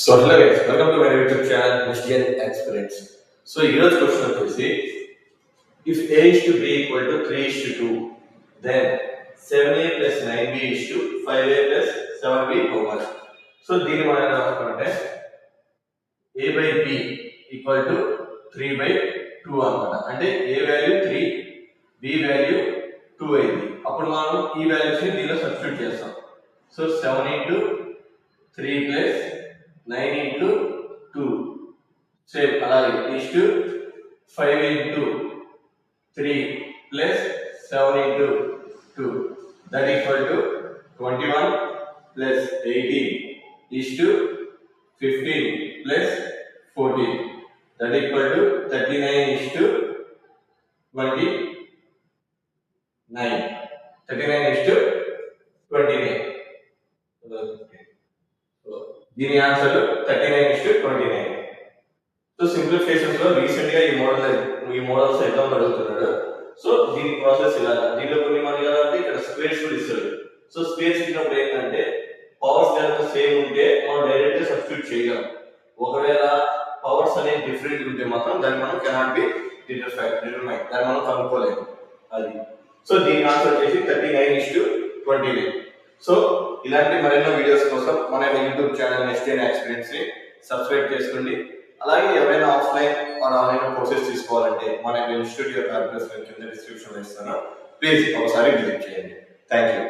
So hello guys, welcome to my YouTube channel Christian Experience. So here's question వచ్చేసి if a is to b equal to 3 is to 2 then 7a plus 9b is to 5a plus 7b how much? So దీని మనం ఎలా రాసుకుంటే a by b equal to 3 by 2 అన్నమాట. అంటే a value 3 b value 2 అయింది. అప్పుడు మనం ఈ వాల్యూస్ ని దీనిలో సబ్స్టిట్యూట్ చేస్తాం. So 7 into 3 plus 9 into 2 same అలాగే is to 5 into 3 plus 7 into 2 that equal to 21 plus 18 is to 15 plus 14 that equal to 39 is to 39 is to 29. దీని answer 39 is to 29. So simplifications లో recent గా ఈ models exam అడుగుతున్నాడు. So దీని process ఇలా, దీనిలో కొన్ని మనకి ఎలా అంటే ఇక్కడ స్క్వేర్స్ కూడా ఇస్తాడు. సో స్క్వేర్స్ ఇచ్చినప్పుడు ఏంటంటే పవర్స్ కనుక సేమ్ ఉంటే మనం డైరెక్ట్ గా సబ్స్టిట్యూట్ చేయగలం. ఒకవేళ పవర్స్ అనేది డిఫరెంట్ ఉంటే మాత్రం దాన్ని మనం కెనాట్ బి డిటర్మైన్, దాన్ని మనం కనుక్కోలేము అది. సో దీని ఆన్సర్ వచ్చేసి 39 is to 29. సో ఇలాంటి మరెన్నో వీడియోస్ కోసం మన యూట్యూబ్ ఛానల్ నెక్స్ట్ ఎక్స్పీరియన్స్ ని సబ్స్క్రైబ్ చేసుకోండి. అలాగే ఎవరైనా ఆఫ్లైన్ ఆర్ ఆన్లైన్ కోర్సెస్ తీసుకోవాలంటే మన ఇన్స్టిట్యూట్ యొక్క అడ్రస్ కింద డిస్క్రిప్షన్ లో ఇస్తాను. ప్లీజ్ ఒకసారి విజిట్ చేయండి. Thank you.